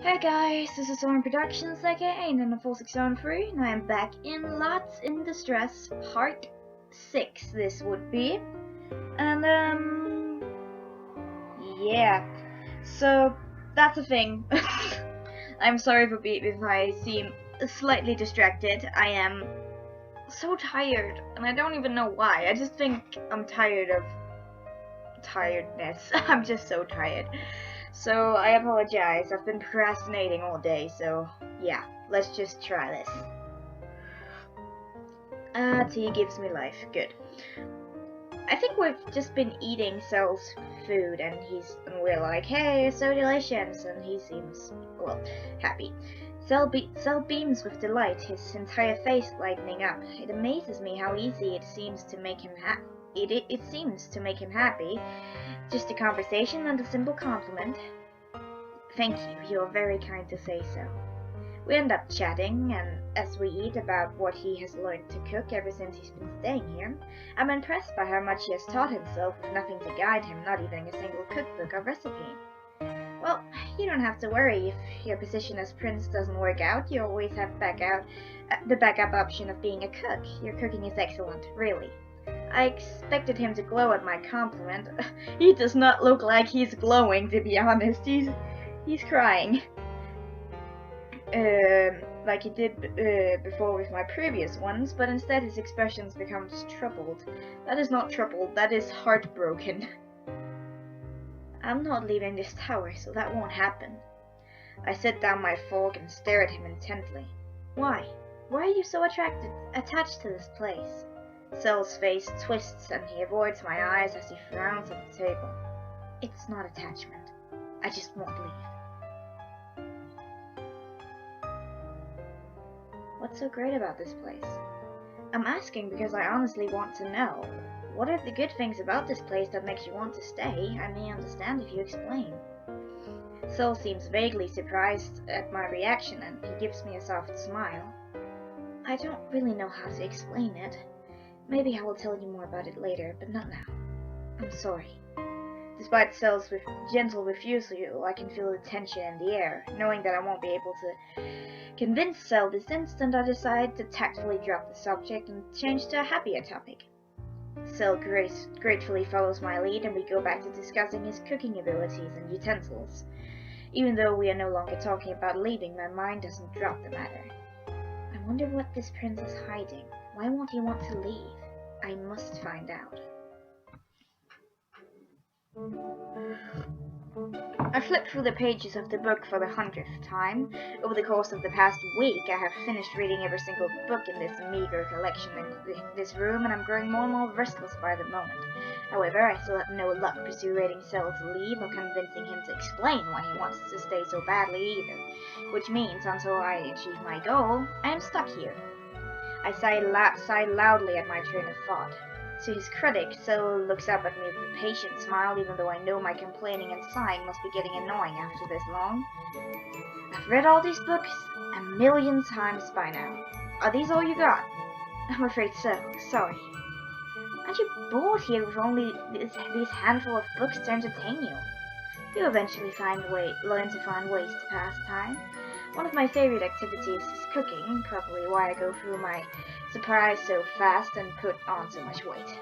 Hey guys, this is Owen Productions, aka Nana4673, and I am back in Lots in Distress, part 6 this would be. And yeah, so that's the thing. I'm sorry if I seem slightly distracted. I am so tired, and I don't even know why. I just think I'm tired of tiredness. I'm just so tired. So I apologize, I've been procrastinating all day, so yeah, let's just try this. Tea gives me life, good. I think we've just been eating Zel's food and we're like, hey, it's so delicious, and he seems, well, happy. Zel beams with delight, his entire face lightening up. It amazes me how easy it seems to make him it seems to make him happy. Just a conversation and a simple compliment. Thank you, you're very kind to say so. We end up chatting, and as we eat about what he has learned to cook ever since he's been staying here, I'm impressed by how much he has taught himself with nothing to guide him, not even a single cookbook or recipe. Well, you don't have to worry if your position as prince doesn't work out. You always have the backup option of being a cook. Your cooking is excellent, really. I expected him to glow at my compliment. He does not look like he's glowing, to be honest. He's crying. Like he did before with my previous ones, but instead his expressions becomes troubled. That is not troubled, that is heartbroken. I'm not leaving this tower, so that won't happen. I set down my fork and stare at him intently. Why? Why are you so attached to this place? Zel's face twists and he avoids my eyes as he frowns at the table. It's not attachment. I just won't leave. What's so great about this place? I'm asking because I honestly want to know. What are the good things about this place that makes you want to stay? I may understand if you explain. Zel seems vaguely surprised at my reaction and he gives me a soft smile. I don't really know how to explain it. Maybe I will tell you more about it later, but not now. I'm sorry. Despite Zel's gentle refusal, I can feel the tension in the air. Knowing that I won't be able to convince Zel this instant, I decide to tactfully drop the subject and change to a happier topic. Zel gratefully follows my lead and we go back to discussing his cooking abilities and utensils. Even though we are no longer talking about leaving, my mind doesn't drop the matter. I wonder what this prince is hiding. Why won't he want to leave? I must find out. I flipped through the pages of the book for the 100th time. Over the course of the past week, I have finished reading every single book in this meager collection in this room, and I'm growing more and more restless by the moment. However, I still have no luck persuading Zel to leave or convincing him to explain why he wants to stay so badly either. Which means, until I achieve my goal, I am stuck here. I sigh loudly at my train of thought. To his credit, Zel looks up at me with a patient smile, even though I know my complaining and sighing must be getting annoying after this long. I've read all these books a million times by now. Are these all you got? I'm afraid so. Sorry. Aren't you bored here with only these handful of books to entertain you? You'll eventually learn to find ways to pass time. One of my favorite activities is cooking, probably why I go through my surprise so fast and put on so much weight.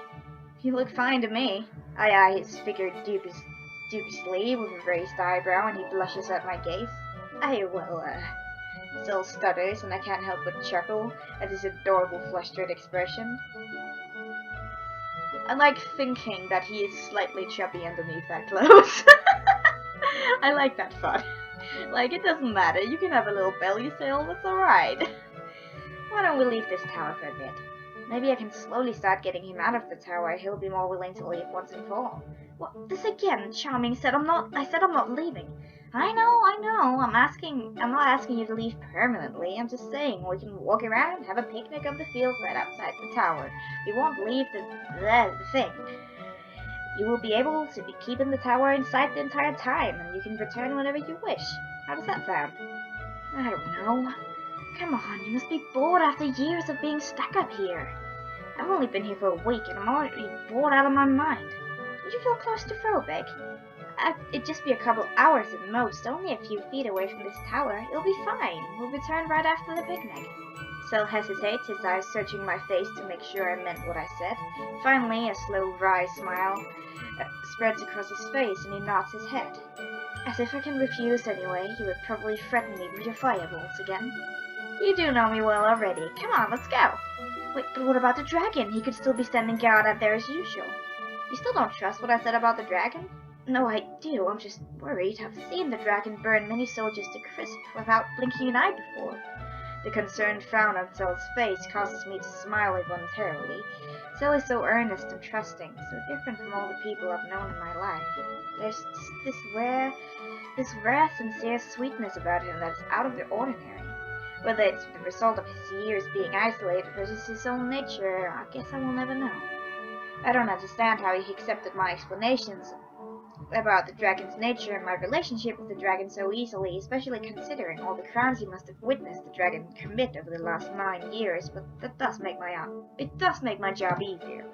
You look fine to me. I eye his figure dubiously with a raised eyebrow and he blushes at my gaze. Zel stutters and I can't help but chuckle at his adorable flustered expression. I like thinking that he is slightly chubby underneath that clothes. I like that thought. Like, it doesn't matter, you can have a little belly sale, that's alright. Why don't we leave this tower for a bit? Maybe I can slowly start getting him out of the tower, he'll be more willing to leave once and for all. What? This again, Charming said I'm not leaving. I know, I'm not asking you to leave permanently, I'm just saying we can walk around, have a picnic of the field right outside the tower. We won't leave the thing. You will be able to be keeping the tower in sight the entire time, and you can return whenever you wish. How does that sound? I don't know. Come on, you must be bored after years of being stuck up here. I've only been here for a week, and I'm already bored out of my mind. Don't you feel claustrophobic? It'd just be a couple hours at most, only a few feet away from this tower. It'll be fine. We'll return right after the picnic. Zel hesitates, his eyes searching my face to make sure I meant what I said. Finally, a slow, wry smile spreads across his face, and he nods his head. As if I can refuse anyway, he would probably threaten me with your fireballs again. You do know me well already. Come on, let's go. Wait, but what about the dragon? He could still be standing guard out there as usual. You still don't trust what I said about the dragon? No, I do. I'm just worried. I've seen the dragon burn many soldiers to crisp without blinking an eye before. The concerned frown on Zel's face causes me to smile involuntarily. Zel is so earnest and trusting, so different from all the people I've known in my life. There's just this rare, sincere sweetness about him that's out of the ordinary. Whether it's the result of his years being isolated or just his own nature, I guess I will never know. I don't understand how he accepted my explanations about the dragon's nature and my relationship with the dragon so easily, especially considering all the crimes he must have witnessed the dragon commit over the last 9 years, but that does make my job easier.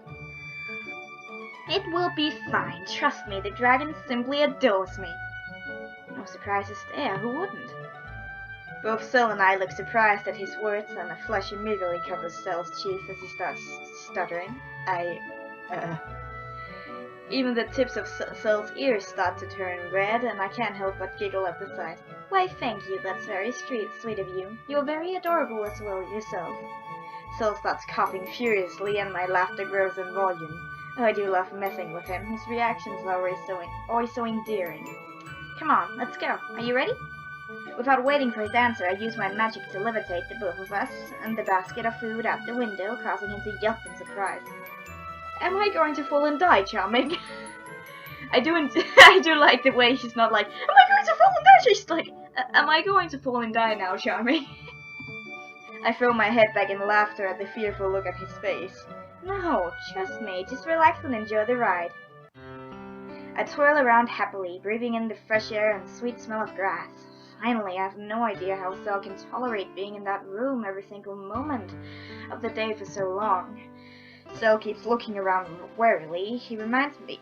It will be fine, trust me, the dragon simply adores me. No surprises there, who wouldn't? Both Zel and I look surprised at his words, and a flush immediately covers Zel's cheeks as he starts stuttering. Even the tips of Zel's ears start to turn red, and I can't help but giggle at the sight. Why, thank you, that's very sweet of you. You're very adorable as well yourself. Zel starts coughing furiously, and my laughter grows in volume. Oh, I do love messing with him. His reactions are always so endearing. Come on, let's go. Are you ready? Without waiting for his answer, I use my magic to levitate the both of us and the basket of food out the window, causing him to yelp in surprise. Am I going to fall and die, Charming? I do like the way she's not like, am I going to fall and die? She's like, am I going to fall and die now, Charming? I throw my head back in laughter at the fearful look on his face. No, trust me, just relax and enjoy the ride. I twirl around happily, breathing in the fresh air and sweet smell of grass. Finally, I have no idea how Zel can tolerate being in that room every single moment of the day for so long. Zel keeps looking around warily. He reminds me,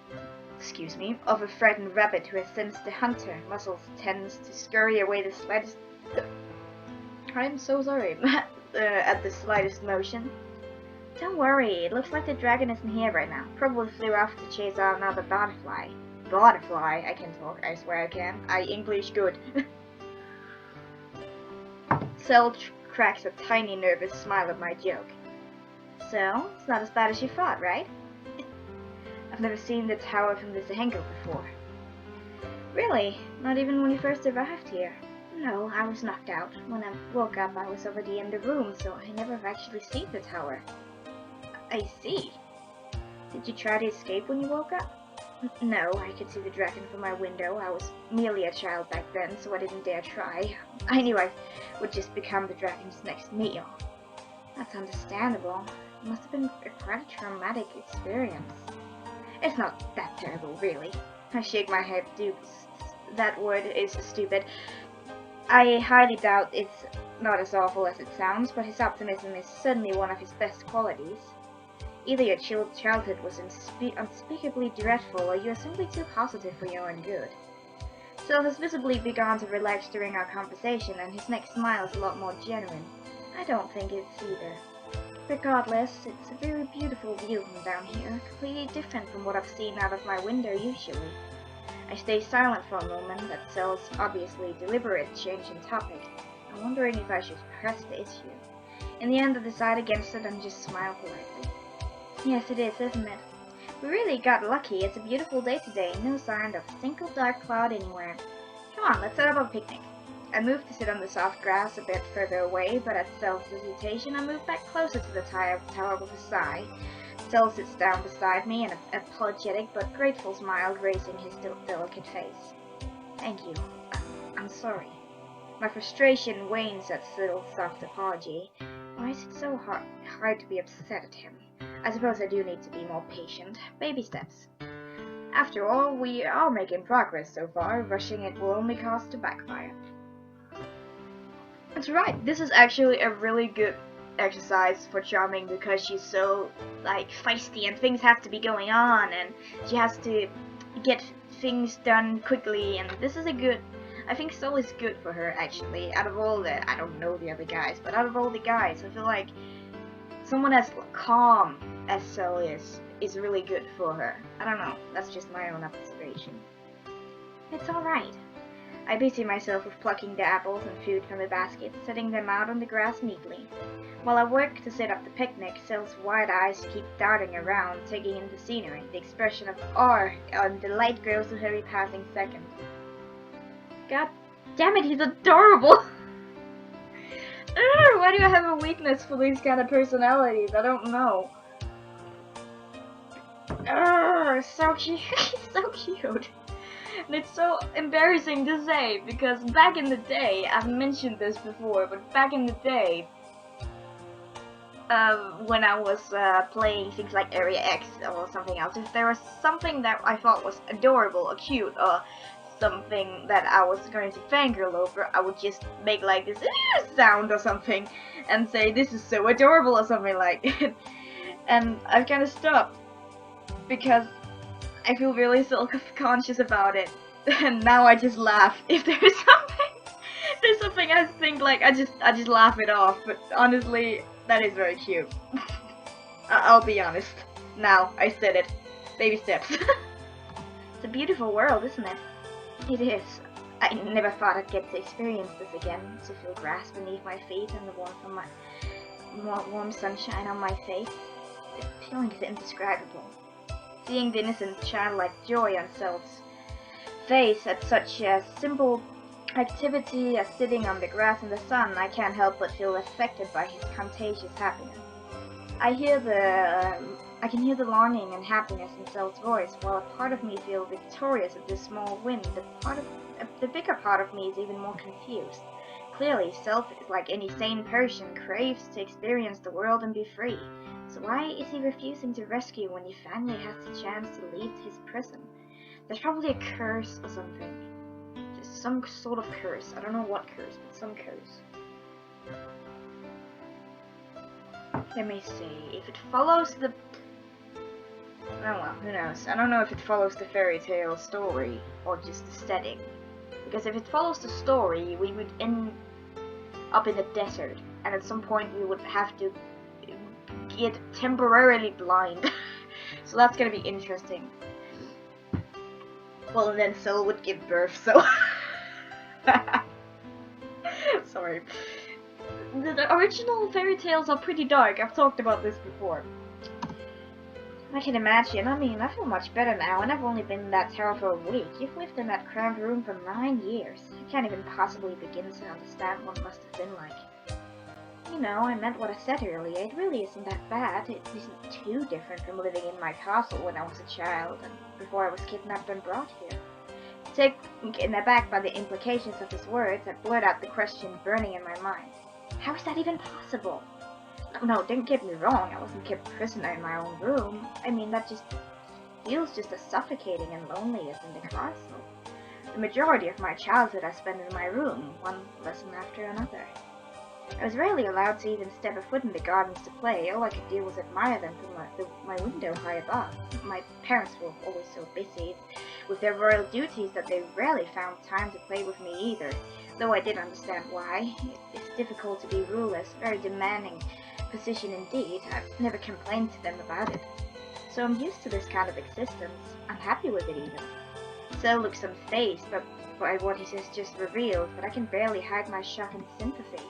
of a frightened rabbit who has sensed the hunter, muscles tense to scurry away the slightest... I'm so sorry, at the slightest motion. Don't worry, it looks like the dragon isn't here right now. Probably flew off to chase out another butterfly. Butterfly? I can talk, I swear I can. I English good. Zel cracks a tiny nervous smile at my joke. So, it's not as bad as you thought, right? I've never seen the tower from this angle before. Really? Not even when you first arrived here? No, I was knocked out. When I woke up, I was already in the room, so I never actually seen the tower. I see. Did you try to escape when you woke up? No, I could see the dragon from my window. I was merely a child back then, so I didn't dare try. I knew I would just become the dragon's next meal. That's understandable. It must have been quite a traumatic experience. It's not that terrible, really. I shake my head. That word is stupid. I highly doubt it's not as awful as it sounds, but his optimism is certainly one of his best qualities. Either your childhood was unspeakably dreadful, or you are simply too positive for your own good. Zel has visibly begun to relax during our conversation, and his next smile is a lot more genuine. I don't think it's either. Regardless, it's a very beautiful view from down here, completely different from what I've seen out of my window usually. I stay silent for a moment at Zel's obviously deliberate change in topic. I'm wondering if I should press the issue. In the end, I decide against it and just smile politely. Yes, it is, isn't it? We really got lucky. It's a beautiful day today. No sign of a single dark cloud anywhere. Come on, let's set up a picnic. I move to sit on the soft grass a bit further away, but at Zel's hesitation, I move back closer to the tower with a sigh. Zel sits down beside me, an apologetic but grateful smile gracing his delicate face. Thank you. I'm sorry. My frustration wanes at Zel's soft apology. Why is it so hard to be upset at him? I suppose I do need to be more patient. Baby steps. After all, we are making progress so far. Rushing it will only cause to backfire. That's right. This is actually a really good exercise for Charming because she's so, feisty and things have to be going on and she has to get things done quickly, and this is a good. I think Zel is good for her actually. Out of all the, I don't know the other guys, but out of all the guys, I feel like someone as calm as Zel is really good for her. I don't know. That's just my own observation. It's all right. I busy myself with plucking the apples and food from the basket, setting them out on the grass neatly. While I work to set up the picnic, Zel's wide eyes keep darting around, taking in the scenery. The expression of awe and delight grows with every passing second. God damn it, he's adorable! Why do I have a weakness for these kind of personalities? I don't know. So cute. He's so cute. And it's so embarrassing to say, because back in the day, I've mentioned this before, but back in the day, when I was playing things like Area X or something else, if there was something that I thought was adorable or cute or something that I was going to fangirl over, I would just make like this sound or something and say this is so adorable or something like it. And I've kind of stopped because I feel really self-conscious about it, and now I just laugh. If there's something I think like I just laugh it off. But honestly, that is very cute. I'll be honest. Now I said it. Baby steps. It's a beautiful world, isn't it? It is. I never thought I'd get to experience this again. To feel grass beneath my feet and the warmth of my warm sunshine on my face. The feeling is indescribable. Seeing the innocent childlike joy on Zel's face at such a simple activity as sitting on the grass in the sun, I can't help but feel affected by his contagious happiness. I can hear the longing and happiness in Zel's voice, while a part of me feels victorious at this small win. The bigger part of me is even more confused. Clearly, Zel, like any sane person, craves to experience the world and be free. So why is he refusing to rescue when he finally has the chance to leave his prison? There's probably a curse or something. Just some sort of curse. I don't know what curse, but some curse. Let me see. If it follows the... Oh well, who knows. I don't know if it follows the fairy tale story or just the setting. Because if it follows the story, we would end up in the desert. And at some point we would have to get temporarily blind. So that's gonna be interesting. Well, and then Zel would give birth, so... Sorry. The original fairy tales are pretty dark. I've talked about this before. I can imagine. I mean, I feel much better now, and I've only been in that tower for a week. You've lived in that cramped room for 9 years. I can't even possibly begin to understand what it must have been like. You know, I meant what I said earlier. It really isn't that bad. It isn't too different from living in my castle when I was a child, and before I was kidnapped and brought here. Taken aback by the implications of his words, I blurted out the question burning in my mind. How is that even possible? No, don't get me wrong, I wasn't kept prisoner in my own room. I mean, that just feels just as suffocating and lonely as in the castle. The majority of my childhood I spent in my room, one lesson after another. I was rarely allowed to even step a foot in the gardens to play. All I could do was admire them from my window high above. My parents were always so busy with their royal duties that they rarely found time to play with me either, though I did understand why. It's difficult to be rulers, very demanding position indeed. I've never complained to them about it. So I'm used to this kind of existence. I'm happy with it even. Zel looks unfazed by what he has just revealed, but I can barely hide my shock and sympathy.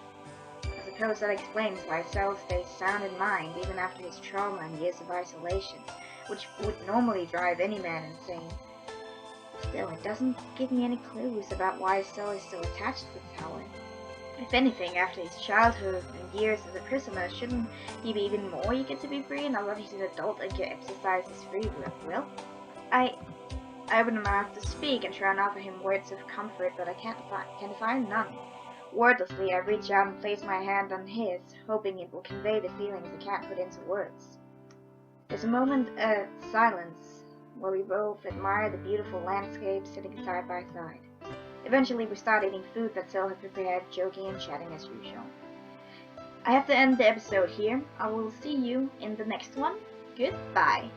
I suppose that explains why Zel stays sound in mind even after his trauma and years of isolation, which would normally drive any man insane. Still, it doesn't give me any clues about why Zel is so attached to the tower. If anything, after his childhood and years as a prisoner, shouldn't he be even more eager to be free now that he's an adult and can exercise his free will? I open my mouth to speak and try and offer him words of comfort, but I can find none. Wordlessly, I reach out and place my hand on his, hoping it will convey the feelings I can't put into words. There's a moment of silence where we both admire the beautiful landscape sitting side by side. Eventually, we start eating food that Zel had prepared, joking and chatting as usual. I have to end the episode here. I will see you in the next one. Goodbye.